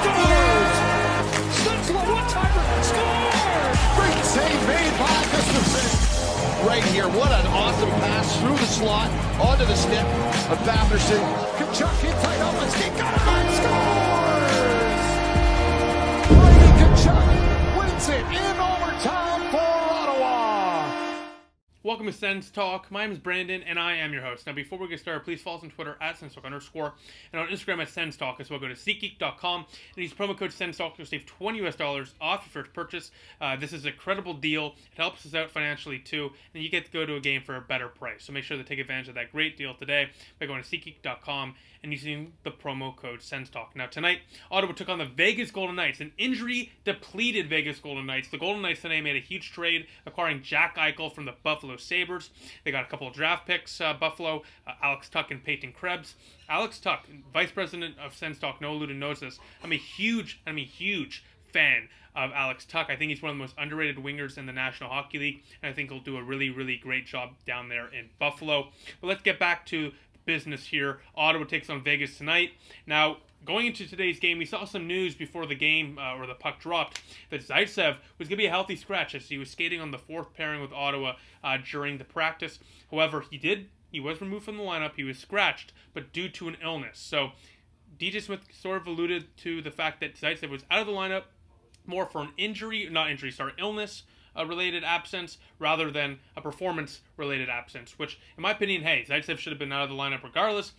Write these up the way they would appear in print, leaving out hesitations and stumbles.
scores! Stutzla, one-timer, scores! Great save made by Gustafson. Right here, what an awesome pass through the slot, onto the stick of Batherson. Kachuk inside Owenski, got it, scores! Brady Kachuk wins it in overtime for Ottawa. Welcome to Sens Talk. My name is Brandon, and I am your host. Now, before we get started, please follow us on Twitter at SensTalk_, and on Instagram at Sens Talk as well. Go to SeatGeek.com and use promo code SensTalk. You'll save $20 off your first purchase. This is a credible deal. It helps us out financially too, and you get to go to a game for a better price. So make sure to take advantage of that great deal today by going to SeatGeek.com and using the promo code SensTalk. Now, tonight, Ottawa took on the Vegas Golden Knights, an injury-depleted Vegas Golden Knights. The Golden Knights today made a huge trade, acquiring Jack Eichel from the Buffalo Sabres. They got a couple of draft picks, Buffalo, Alex Tuch and Peyton Krebs. Alex Tuch, Vice President of Sens Talk, Noah Luden knows this. I'm a huge fan of Alex Tuch. I think he's one of the most underrated wingers in the National Hockey League, and I think he'll do a really great job down there in Buffalo. But let's get back to business here. Ottawa takes on Vegas tonight. Now, going into today's game, we saw some news before the game, or the puck dropped, that Zaitsev was going to be a healthy scratch as he was skating on the fourth pairing with Ottawa during the practice. However, he was removed from the lineup. He was scratched, but due to an illness. So, DJ Smith sort of alluded to the fact that Zaitsev was out of the lineup more for an illness related absence rather than a performance related absence, which in my opinion, hey, Zaitsev should have been out of the lineup regardless.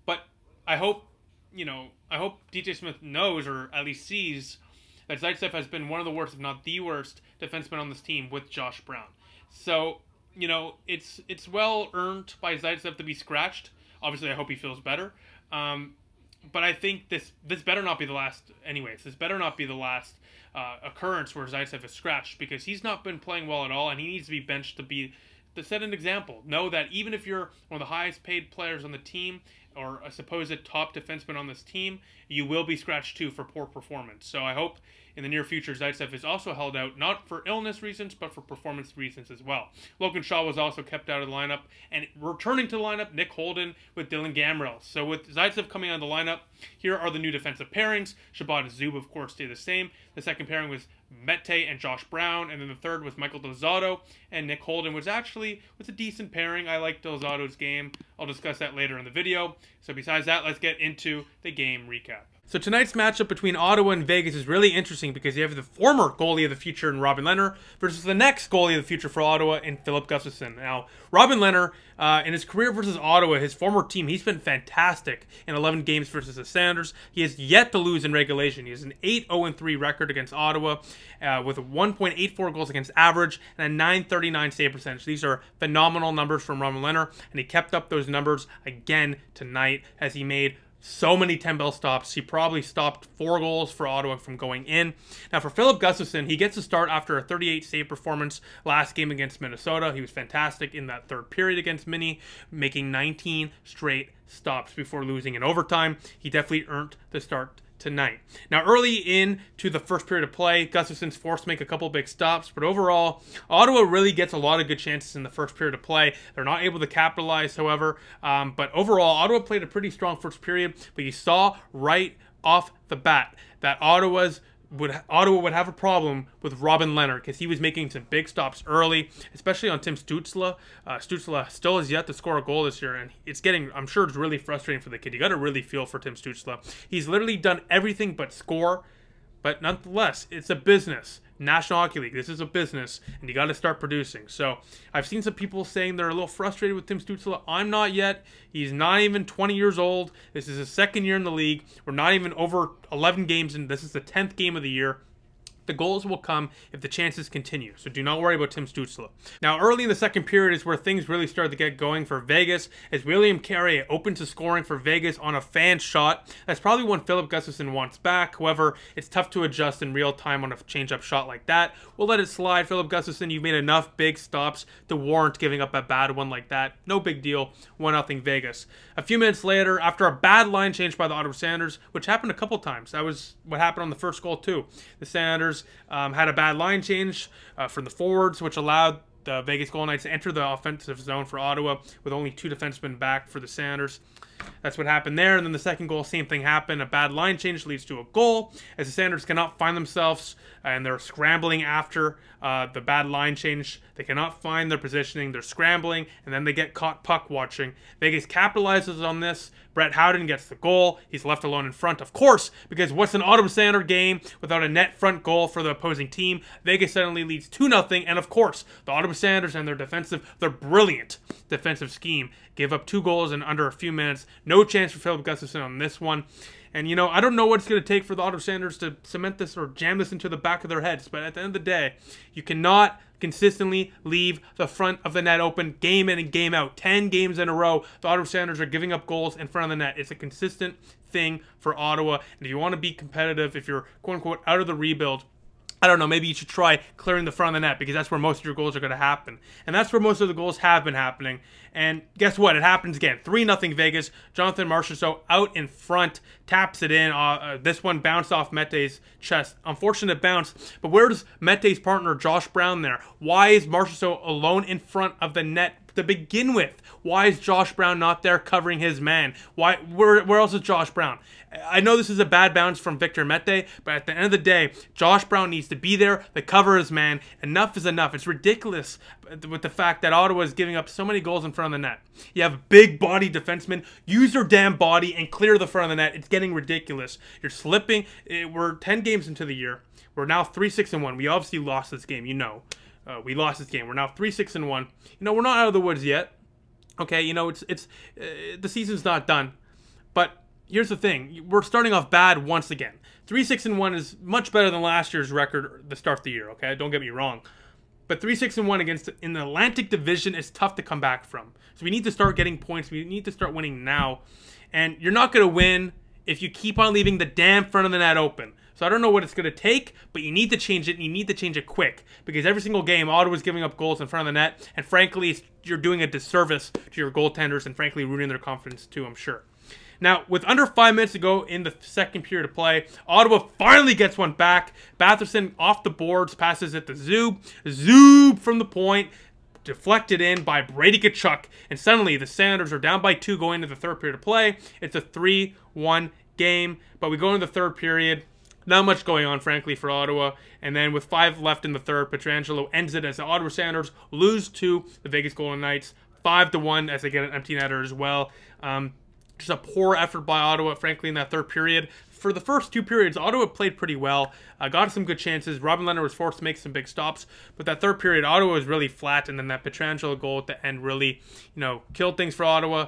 But I hope DJ Smith knows, or at least sees, that Zaitsev has been one of the worst, if not the worst, defenseman on this team with Josh Brown. So, it's well earned by Zaitsev to be scratched. Obviously, I hope he feels better. But I think this better not be the last anyways. This better not be the last occurrence where Zaitsev is scratched, because he's not been playing well at all, and he needs to be benched to set an example. Know that even if you're one of the highest paid players on the team, or a supposed top defenseman on this team, you will be scratched too for poor performance. So I hope in the near future Zaitsev is also held out, not for illness reasons, but for performance reasons as well. Logan Shaw was also kept out of the lineup, and returning to the lineup, Nick Holden with Dylan Gambrell. So with Zaitsev coming out of the lineup, here are the new defensive pairings. Shabbat Zub, of course, stayed the same. The second pairing was Mete and Josh Brown, and then the third was Michael Del Zotto and Nick Holden, was a decent pairing. I like Del Zotto's game. I'll discuss that later in the video. So besides that, let's get into the game recap. So tonight's matchup between Ottawa and Vegas is really interesting because you have the former goalie of the future in Robin Leonard versus the next goalie of the future for Ottawa in Philip Gustafson. Now, Robin Leonard, in his career versus Ottawa, his former team, he's been fantastic in 11 games versus the Senators. He has yet to lose in regulation. He has an 8-0-3 record against Ottawa with 1.84 goals against average and a .939 save percentage. These are phenomenal numbers from Robin Leonard, and he kept up those numbers again tonight as he made so many 10-bell stops. He probably stopped 4 goals for Ottawa from going in. Now for Philip Gustafson, he gets a start after a 38 save performance last game against Minnesota. He was fantastic in that third period against Mini, making 19 straight stops before losing in overtime. He definitely earned the start tonight. Now, early into the first period of play, Gustafson's forced to make a couple big stops, but overall, Ottawa really gets a lot of good chances in the first period of play. They're not able to capitalize, however, but overall, Ottawa played a pretty strong first period, but you saw right off the bat that Ottawa would have a problem with Robin Leonard because he was making some big stops early, especially on Tim Stutzla. Stutzla still has yet to score a goal this year, and I'm sure it's really frustrating for the kid. You got to really feel for Tim Stutzla. He's literally done everything but score, but nonetheless, it's a business. National Hockey League, this is a business, and you got to start producing. So I've seen some people saying they're a little frustrated with Tim Stutzla. I'm not yet. He's not even 20 years old. This is his second year in the league. We're not even over 11 games, and this is the 10th game of the year. The goals will come if the chances continue, so do not worry about Tim Stutzla. Now, early in the second period is where things really started to get going for Vegas, as William Carey opens the scoring for Vegas on a fan shot. That's probably one Philip Gustafson wants back. However, it's tough to adjust in real time on a change-up shot like that. We'll let it slide, Philip Gustafson. You've made enough big stops to warrant giving up a bad one like that. No big deal. 1-0 Vegas. A few minutes later, after a bad line change by the Ottawa Senators, which happened a couple times. That was what happened on the first goal, too. The Senators had a bad line change from the forwards, which allowed the Vegas Golden Knights to enter the offensive zone for Ottawa with only 2 defensemen back for the Senators. That's what happened there. And then the second goal, same thing happened. A bad line change leads to a goal as the Sanders cannot find themselves, and they're scrambling after the bad line change. They cannot find their positioning. They're scrambling, and then they get caught puck watching. Vegas capitalizes on this. Brett Howden gets the goal. He's left alone in front, of course, because what's an Ottawa Sander game without a net front goal for the opposing team? Vegas suddenly leads 2-0, and of course, the Ottawa Sanders and their brilliant defensive scheme give up 2 goals in under a few minutes. No chance for Philip Gustafson on this one. And, you know, I don't know what it's going to take for the Ottawa Sanders to cement this or jam this into the back of their heads, but at the end of the day, you cannot consistently leave the front of the net open game in and game out. 10 games in a row, the Ottawa Sanders are giving up goals in front of the net. It's a consistent thing for Ottawa, and if you want to be competitive, if you're quote-unquote out of the rebuild, I don't know, maybe you should try clearing the front of the net, because that's where most of your goals are going to happen. And that's where most of the goals have been happening. And guess what? It happens again. 3-0 Vegas. Jonathan Marchessault out in front, taps it in. This one bounced off Mette's chest. Unfortunate bounce. But where's Mette's partner, Josh Brown, there? Why is Marchessault alone in front of the net to begin with? Why is Josh Brown not there covering his man? Where else is Josh Brown? I know this is a bad bounce from Victor Mete, but at the end of the day, Josh Brown needs to be there to cover his man. Enough is enough. It's ridiculous with the fact that Ottawa is giving up so many goals in front of the net. You have big body defensemen. Use your damn body and clear the front of the net. It's getting ridiculous. You're slipping. We're 10 games into the year. We're now 3-6-1. We obviously lost this game, you know. We lost this game. We're now 3-6-1. You know, we're not out of the woods yet. Okay, you know, the season's not done. But here's the thing. We're starting off bad once again. 3-6-1 is much better than last year's record to start the year, okay? Don't get me wrong. But 3-6-1 in the Atlantic Division is tough to come back from. So we need to start getting points. We need to start winning now. And you're not going to win if you keep on leaving the damn front of the net open. So I don't know what it's going to take, but you need to change it, and you need to change it quick. Because every single game, Ottawa's giving up goals in front of the net, and frankly, you're doing a disservice to your goaltenders, and frankly, ruining their confidence too, I'm sure. Now, with under 5 minutes to go in the second period of play, Ottawa finally gets one back. Batherson off the boards, passes it to Zub. Zub from the point, deflected in by Brady Tkachuk, and suddenly the Sanders are down by 2 going into the third period of play. It's a 3-1 game, but we go into the third period. Not much going on, frankly, for Ottawa. And then with 5 left in the third, Pietrangelo ends it as the Ottawa Sanders lose to the Vegas Golden Knights 5-1 as they get an empty netter as well. Just a poor effort by Ottawa, frankly, in that third period. For the first 2 periods, Ottawa played pretty well. Got some good chances. Robin Leonard was forced to make some big stops. But that third period, Ottawa was really flat. And then that Pietrangelo goal at the end really, you know, killed things for Ottawa.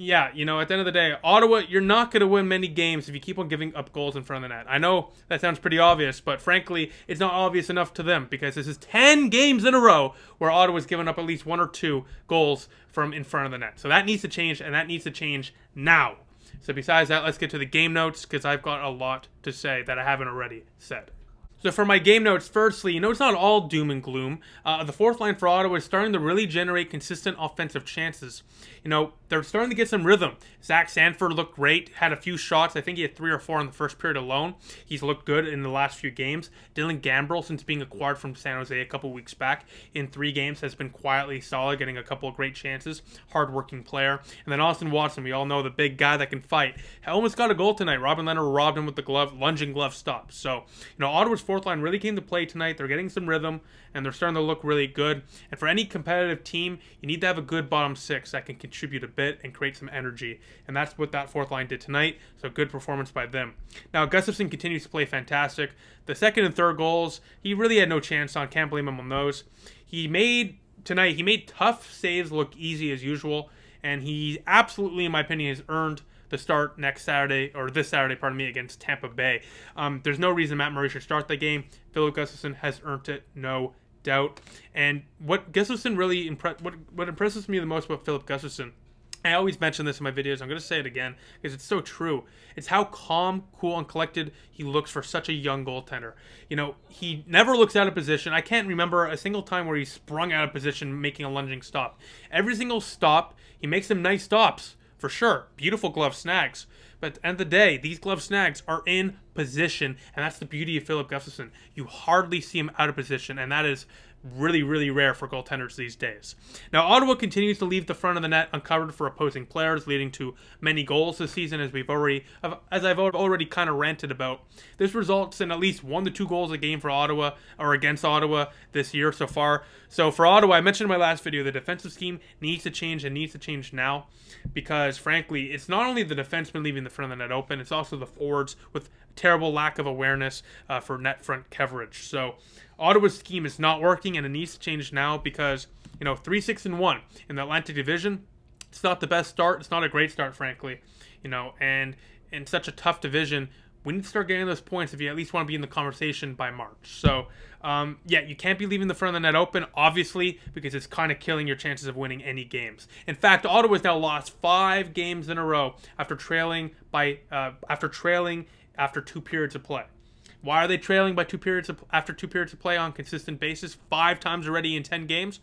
Yeah, you know, at the end of the day, Ottawa, you're not going to win many games if you keep on giving up goals in front of the net. I know that sounds pretty obvious, but frankly, it's not obvious enough to them because this is 10 games in a row where Ottawa's given up at least 1 or 2 goals from in front of the net. So that needs to change, and that needs to change now. So besides that, let's get to the game notes because I've got a lot to say that I haven't already said. So for my game notes, firstly, you know, it's not all doom and gloom. The fourth line for Ottawa is starting to really generate consistent offensive chances. You know, they're starting to get some rhythm. Zach Sanford looked great, had a few shots. I think he had 3 or 4 in the first period alone. He's looked good in the last few games. Dylan Gambrell, since being acquired from San Jose a couple weeks back, in 3 games has been quietly solid, getting a couple of great chances. Hard-working player. And then Austin Watson, we all know the big guy that can fight. Almost got a goal tonight. Robin Leonard robbed him with the lunging glove stop. So, you know, Ottawa's fourth line really came to play tonight. They're getting some rhythm, and they're starting to look really good. And for any competitive team, you need to have a good bottom 6 that can contribute a bit and create some energy. And that's what that fourth line did tonight. So good performance by them. Now, Gustafson continues to play fantastic. The second and third goals, he really had no chance on. Can't blame him on those. He made tough saves look easy as usual. And he absolutely, in my opinion, has earned the start next Saturday, or this Saturday, pardon me, against Tampa Bay. There's no reason Matt Murray should start the game. Philip Gustafson has earned it, no doubt. And what Gustafson really what impresses me the most about Philip Gustafson, I always mention this in my videos, I'm going to say it again, because it's so true. It's how calm, cool, and collected he looks for such a young goaltender. You know, he never looks out of position. I can't remember a single time where he sprung out of position making a lunging stop. Every single stop, he makes some nice stops. For sure, beautiful glove snags. But at the end of the day, these glove snags are in position, and that's the beauty of Philip Gustafson. You hardly see him out of position, and that is really, really rare for goaltenders these days. Now, Ottawa continues to leave the front of the net uncovered for opposing players, leading to many goals this season, as I've already kind of ranted about. This results in at least 1 to 2 goals a game for Ottawa, or against Ottawa this year so far. So for Ottawa, I mentioned in my last video, the defensive scheme needs to change, and needs to change now, because frankly, it's not only the defensemen leaving the front of the net open, it's also the forwards with terrible lack of awareness for net front coverage. So Ottawa's scheme is not working, and it needs to change now, because 3-6-1 in the Atlantic Division, it's not the best start. It's not a great start, frankly. And in such a tough division, we need to start getting those points if you at least want to be in the conversation by March. So, yeah, you can't be leaving the front of the net open, obviously, because it's kind of killing your chances of winning any games. In fact, Ottawa's now lost 5 games in a row after trailing after 2 periods of play. Why are they trailing by after 2 periods of play on a consistent basis? 5 times already in 10 games.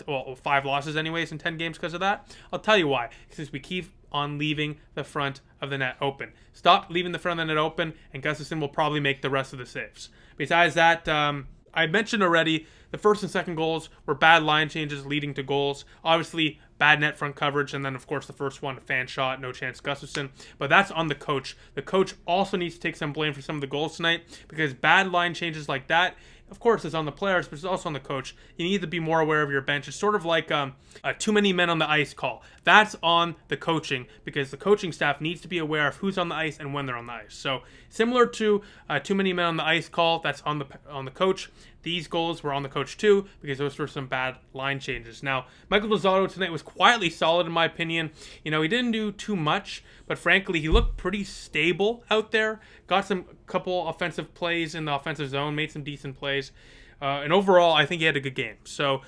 Well, 5 losses anyways in 10 games because of that. I'll tell you why. Because we keep on leaving the front of the net open. Stop leaving the front of the net open, and Gustafson will probably make the rest of the saves. Besides that, I mentioned already, the first and second goals were bad line changes leading to goals. Obviously, bad net front coverage, and then, of course, the first one, a fan shot, no chance Gustafson. But that's on the coach. The coach also needs to take some blame for some of the goals tonight, because bad line changes like that, of course, it's on the players, but it's also on the coach. You need to be more aware of your bench. It's sort of like a too many men on the ice call. That's on the coaching, because the coaching staff needs to be aware of who's on the ice and when they're on the ice. So similar to too many men on the ice call, that's on the coach. These goals were on the coach too, because those were some bad line changes. Now, Michael Goals-Ottawa tonight was quietly solid in my opinion. He didn't do too much, but frankly, he looked pretty stable out there. Got some couple offensive plays in the offensive zone, made some decent plays. And overall, I think he had a good game. So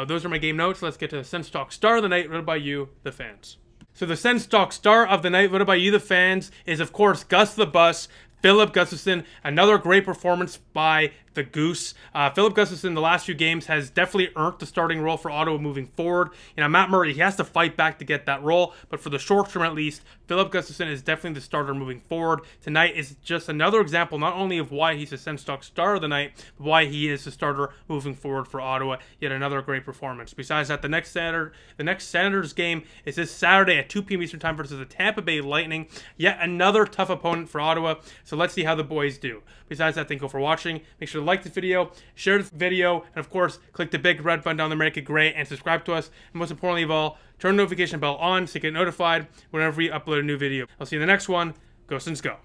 those are my game notes. Let's get to the Sens Talk Star of the Night, voted by you, the fans. So the Sens Talk Star of the Night, voted by you, the fans, is of course Gus the Bus, Filip Gustafson. Another great performance by the Goose. Filip Gustafson, the last few games, has definitely earned the starting role for Ottawa moving forward. Matt Murray, he has to fight back to get that role, but for the short term at least, Filip Gustafson is definitely the starter moving forward. Tonight is just another example, not only of why he's the Sens Talk Star of the Night, but why he is the starter moving forward for Ottawa. Yet another great performance. Besides that, the next Senators game is this Saturday at 2 p.m. Eastern Time versus the Tampa Bay Lightning. Yet another tough opponent for Ottawa, so let's see how the boys do. Besides that, thank you for watching. Make sure to like this video, share this video, and of course, click the big red button down there, make it great, and subscribe to us. And most importantly of all, turn the notification bell on so you get notified whenever we upload a new video. I'll see you in the next one. Go Sens Go.